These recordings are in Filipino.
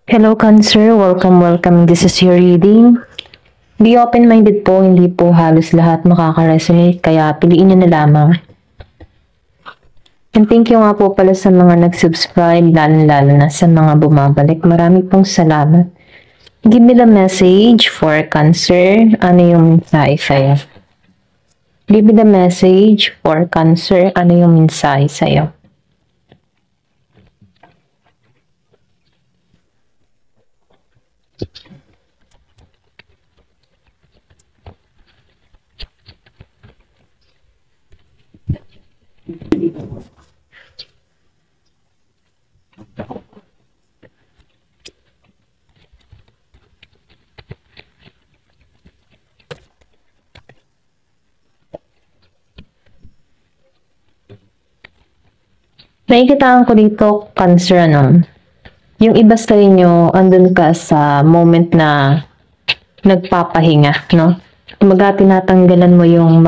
Hello Cancer, welcome. This is your reading. Be open-minded po, hindi po halos lahat makaka-resonate, kaya piliin nyo na lamang. And thank you nga po pala sa mga nag-subscribe, lalo na sa mga bumabalik. Marami pong salamat. Give me the message for Cancer. Ano yung mensahe sa'yo? Give me the message for Cancer. Ano yung mensahe sa'yo? Nakikitaan ko dito, Cancer, yung iba sa inyo, andun ka sa moment na nagpapahinga, no? Kumaga, tinatanggalan mo yung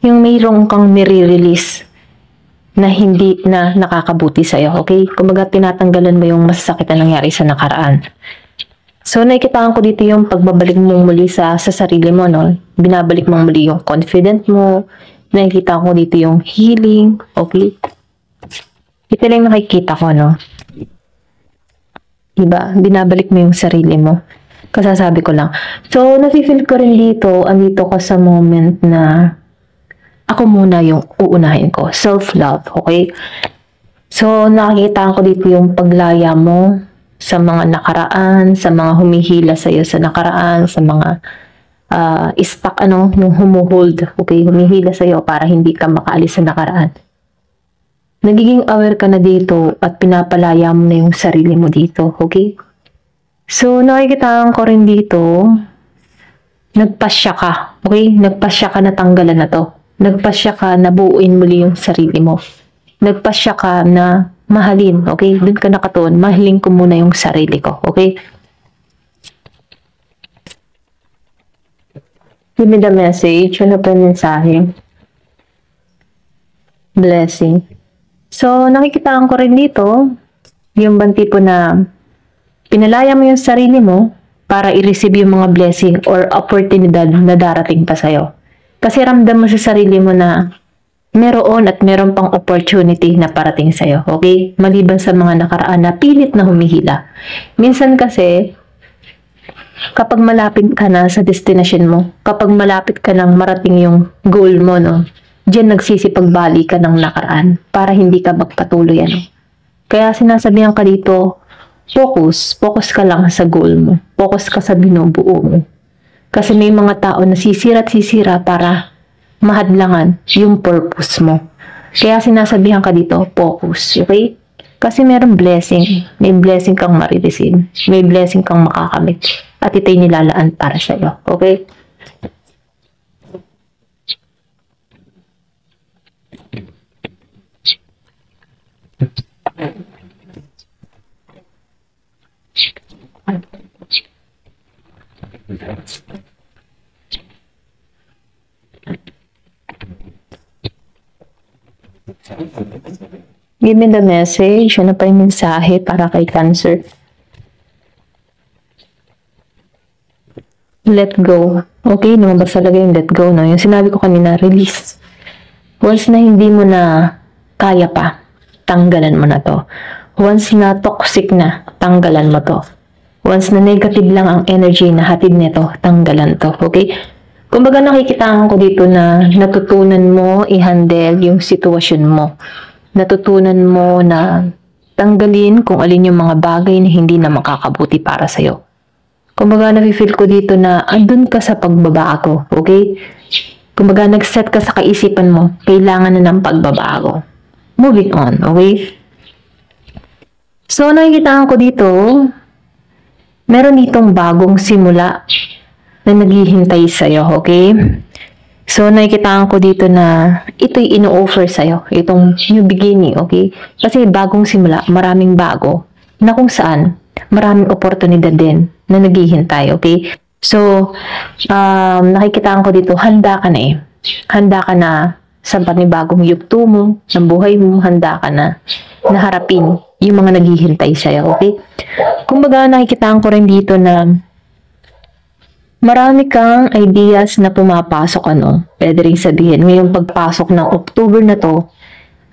mayroong kang nire-release na hindi na nakakabuti sa'yo, okay? Kumaga, tinatanggalan mo yung masasakit na nangyari sa nakaraan. So, nakikitaan ko dito yung pagbabalik mong muli sa sarili mo, no? Binabalik mong muli yung confident mo. Nakikita ko dito yung healing, okay? Ito lang nakikita ko, no? Diba? Binabalik mo yung sarili mo. Kasasabi ko lang. So, nafe-feel ko rin dito, andito ka sa moment na ako muna yung uunahin ko. Self-love, okay? So, nakikita ko dito yung paglaya mo sa mga nakaraan, sa mga humihila sa'yo sa nakaraan, sa mga stuck, yung humuhold, okay, humihila sa'yo para hindi ka makaalis sa nakaraan. Nagiging aware ka na dito at pinapalaya mo na yung sarili mo dito, okay? So, nakikita ko rin dito, nagpasya ka, okay? Nagpasya ka na tanggalan na to. Nagpasya ka na buuin muli yung sarili mo. Nagpasya ka na mahalin, okay? Doon ka nakatuon, mahalin ko muna yung sarili ko, okay? Give me the message. Ano pa yung mensahe? Blessing. So, nakikitaan ko rin dito, yung bang tipo na pinalaya mo yung sarili mo para i-receive yung mga blessing or oportunidad na darating pa sa'yo. Kasi ramdam mo sa sarili mo na meron at meron pang opportunity na parating sa'yo. Okay? Maliban sa mga nakaraan na pilit na humihila. Minsan kasi, kapag malapit ka na sa destination mo, kapag malapit ka nang marating yung goal mo, no, diyan nagsisipagbali ka ng nakaraan para hindi ka magpatuloy, Kaya sinasabihan ka dito, focus ka lang sa goal mo. Focus ka sa binubuo mo. Kasi may mga tao na sisira at sisira para mahadlangan yung purpose mo. Kaya sinasabihan ka dito, focus, okay? Kasi merong blessing. May blessing kang marireceive. May blessing kang makakamit. At ito'y nilalaan para sa iyo. Okay? Give me the message. Ano pa yung mensahe para kay Cancer? Let go. Okay, lumabas talaga yung let go, no? Yung sinabi ko kanina, release. Once na hindi mo na kaya pa, tanggalan mo na to. Once na toxic na, tanggalan mo to. Once na negative lang ang energy na hatid nito, tanggalan to. Okay? Kumbaga nakikitaan ko dito na natutunan mo i-handle yung sitwasyon mo. Natutunan mo na tanggalin kung alin yung mga bagay na hindi na makakabuti para sa'yo. Kumbaga nafe-feel ko dito na andun ka sa pagbabago, okay? Kumbaga nag-set ka sa kaisipan mo, kailangan na ng pagbabago. Moving on, okay? So nakikita ko dito, meron ditong bagong simula na naghihintay sa'yo, okay? So nakikita ko dito na ito'y ino-offer sa'yo, itong new beginning, okay? Kasi bagong simula, maraming bago, na kung saan, maraming oportunidad din na naghihintay, okay? So, nakikita ko dito, handa ka na eh. Handa ka na sa panibagong yugto mo, sa buhay mo, handa ka na harapin yung mga naghihintay sa'yo, okay? Kumbaga, nakikitaan ko rin dito na marami kang ideas na pumapasok, ano? Pwede rin sabihin, ngayong pagpasok ng October na to,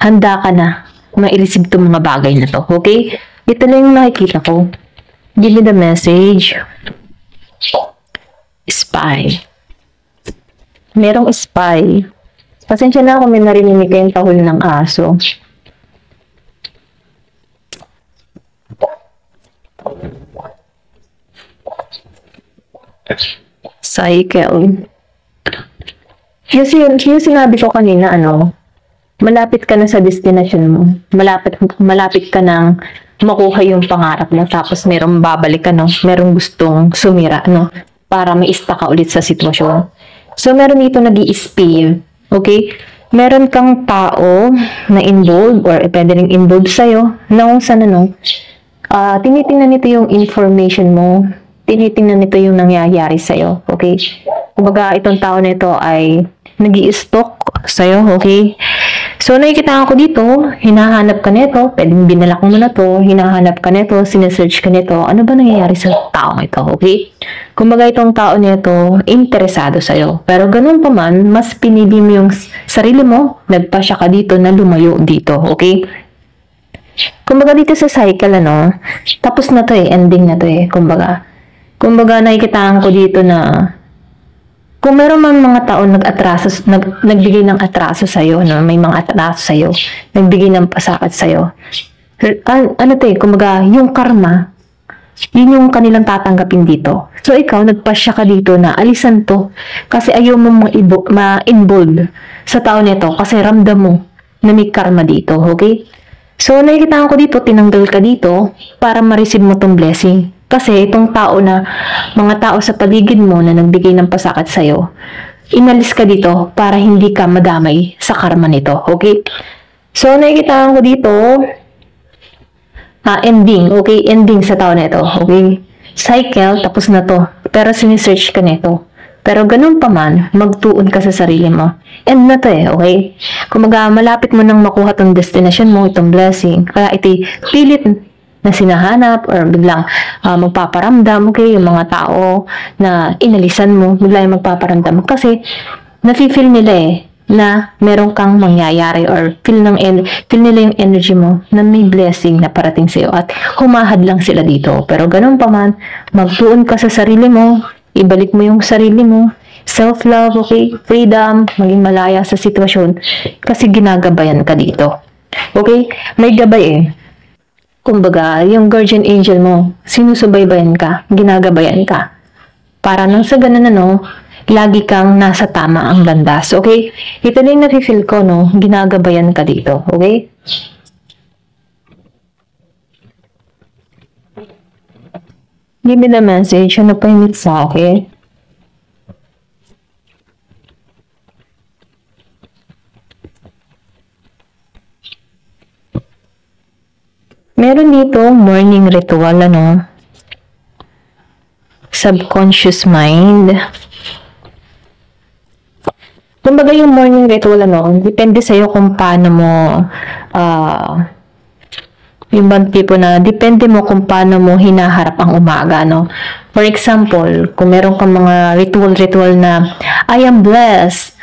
handa ka na ma-receive itong mga bagay na to, okay? Ito lang yung nakikita ko. Give me the message. Spy. Merong spy. Pasensya na ako, may narinig kayong tahol ng aso. Cycle. Yung sinabi ko kanina, ano, malapit ka na sa destination mo. Malapit ka nang makuha yung pangarap mo. Tapos merong babalik, ano, merong gustong sumira, no, para maista ka ulit sa sitwasyon. So, meron dito nag-i-spill. Okay? Meron kang tao na involved or pwede rin involved sa'yo na kung saan, ano, tinitingnan nito yung information mo. Tinitingnan nito yung nangyayari sa'yo. Okay? Kumbaga, itong tao na ito ay nag-i-stalk sa'yo. Okay? So, nakikita ko dito, hinahanap ka nito, pwedeng binalak mo na to, hinahanap ka nito, sinesearch ka nito, ano ba nangyayari sa taong ito, okay? Kumbaga itong tao nito, interesado sa'yo. Pero ganun pa man, mas pinili mo yung sarili mo, nagpasya ka dito na lumayo dito, okay? Kumbaga dito sa cycle, ano, tapos na to ending na to Kumbaga nakikitaan ko dito na kung meron man mga tao nagbigay ng atraso sa'yo, no? May mga atraso sa'yo, nagbigay ng pasakit sa'yo. Kumbaga, yung karma, yun yung kanilang tatanggapin dito. So, ikaw, nagpasya ka dito na alisan to kasi ayaw mo ma-involve sa tao nito kasi ramdam mo na may karma dito, okay? So, nakikita ko dito, tinanggal ka dito para ma-receive mo tong blessing. Kasi itong mga tao sa paligid mo na nagbigay ng pasakit sa'yo, inalis ka dito para hindi ka madamay sa karma nito. Okay? So, nakikita ko dito, ending. Okay? Ending sa tao na ito. Okay? Cycle, tapos na to. Pero sinisearch ka nito. Pero ganun pa man, magtuon ka sa sarili mo. End na to okay? Kumaga, malapit mo nang makuha tong destination mo, itong blessing. Kaya ito, pilit na sinahanap or biglang magpaparamdam, okay, yung mga tao na inalisan mo, biglang magpaparamdam kasi nafe-feel nila na meron kang mangyayari or feel nila yung energy mo na may blessing na parating sa'yo at humahad lang sila dito. Pero ganun pa man, magtuon ka sa sarili mo, ibalik mo yung sarili mo, self-love, okay, freedom, maging malaya sa sitwasyon kasi ginagabayan ka dito. Okay? May gabay Kumbaga, yung guardian angel mo, sinusubaybayan ka, ginagabayan ka. Para nang sa ganun, lagi kang nasa tama ang landas, okay? Ito na yung nafe-feel ko, ginagabayan ka dito, okay? Give me the message, ano pa yung sa akin? Meron dito morning ritual, subconscious mind. Kumbaga yung morning ritual, depende sa'yo kung paano mo, yung bang tipo na, depende mo kung paano mo hinaharap ang umaga, For example, kung meron kang mga ritual na, I am blessed,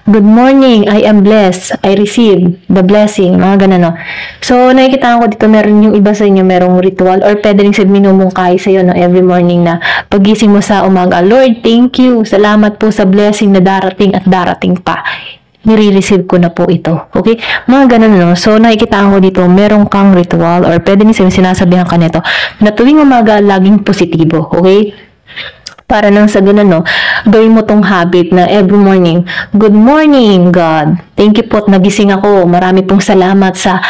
good morning, I am blessed, I receive the blessing, mga ganun, So, nakikita ko dito, meron yung iba sa inyo, merong ritual, or pwede rin minumungkahi sa'yo, every morning na pagising mo sa umaga, Lord, thank you, salamat po sa blessing na darating at darating pa. Nire-receive ko na po ito. Okay? Mga ganun, So, nakikita ko dito, meron kang ritual, or pwede rin sinasabihan ka nito, na tuwing umaga, laging positibo. Okay? Para nang sa ganun, gawin mo tong habit na every morning, good morning, God. Thank you po at nagising ako. Marami pong salamat sa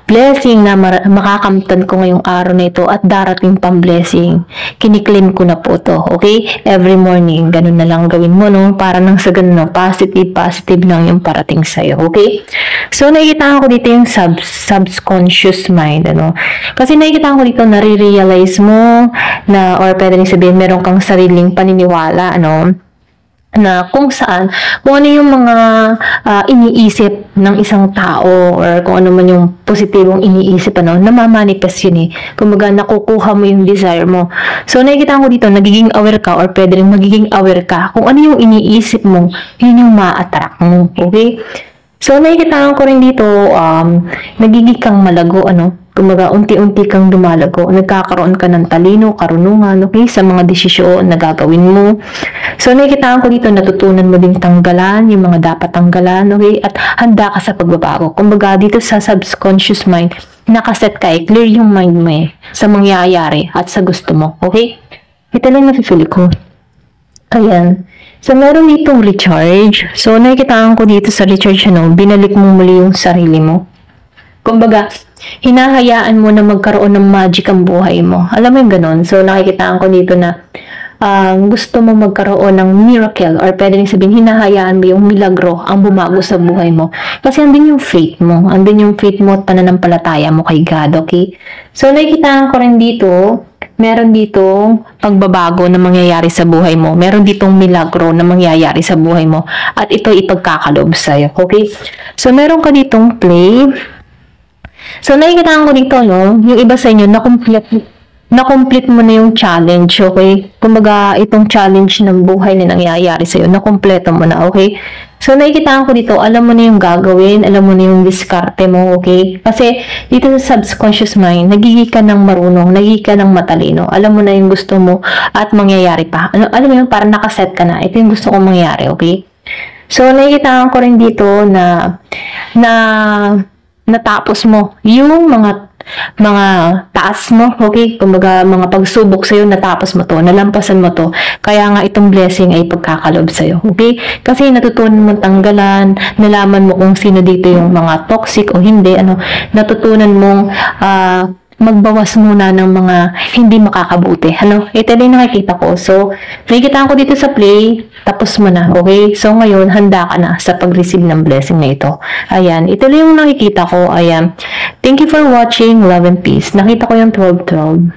blessing na makakamtan ko ngayong araw na ito at darating pang blessing. Kiniklaim ko na po to, okay? Every morning, ganun na lang gawin mo, Para nang sa ganun, positive lang yung parating sa'yo, okay? So, nakikita ko dito yung subconscious mind, Kasi nakikita ko dito, nare-realize mo na, or pwede rin sabihin, meron kang sariling paniniwala, na kung saan, kung ano yung mga iniisip ng isang tao or kung ano man yung positibong iniisip, namamanifest yun eh. Kumbaga, nakukuha mo yung desire mo. So, nakikita ko dito, nagiging aware ka or pwede rin magiging aware ka kung ano yung iniisip mo, yun yung ma-attract mo. Okay? So, nakikita ko rin dito, nagiging kang malago, kumbaga, unti-unti kang lumalago. Nagkakaroon ka ng talino, karunungan, okay, sa mga desisyon na gagawin mo. So, nakikita ko dito, natutunan mo ding tanggalan, yung mga dapat tanggalan, okay, at handa ka sa pagbabago. Kumbaga, dito sa subconscious mind, nakaset ka clear yung mind mo sa mangyayari at sa gusto mo, okay? Ito lang nafe-feel ko. Ayan. So, meron ditong recharge. So, nakikita ko dito sa recharge, binalik mo muli yung sarili mo. Kumbaga, hinahayaan mo na magkaroon ng magic ang buhay mo. Alam mo yung ganon? So, nakikita ko dito na gusto mo magkaroon ng miracle or pwede rin sabihin, hinahayaan mo yung milagro ang bumago sa buhay mo. Kasi andun yung faith mo. Andun yung faith mo at pananampalataya mo kay God, okay? So, nakikita ko rin dito, meron ditong pagbabago na mangyayari sa buhay mo. Meron ditong milagro na mangyayari sa buhay mo. At ito ipagkakalob sa'yo, okay? So, meron ka ditong play. So, nakikita ko dito, yung iba sa inyo, na-complete mo na yung challenge, okay? Kumbaga, itong challenge ng buhay na nangyayari sa'yo, na-kompleto mo na, okay? So, nakikita ko dito, alam mo na yung gagawin, alam mo na yung diskarte mo, okay? Kasi, dito sa subconscious mind, nagiging ka ng marunong, nagiging ka ng matalino, alam mo na yung gusto mo at mangyayari pa. Alam mo yun, parang nakaset ka na, ito yung gusto kong mangyari, okay? So, nakikita ko rin dito na natapos mo yung mga taas mo, okay? Kumbaga, mga pagsubok sa'yo, natapos mo to, nalampasan mo to. Kaya nga itong blessing ay pagkakalob sa'yo, okay? Kasi natutunan mo tanggalan, nalaman mo kung sino dito yung mga toxic o hindi, natutunan mong magbawas muna ng mga hindi makakabuti. Ito din nakikita ko. So, nakikita ko dito sa play, tapos mo na, okay? So, ngayon, handa ka na sa pag-receive ng blessing na ito. Ayan, ito lang yung nakikita ko. Ayan. Thank you for watching. Love and peace. Nakita ko yung 12-12.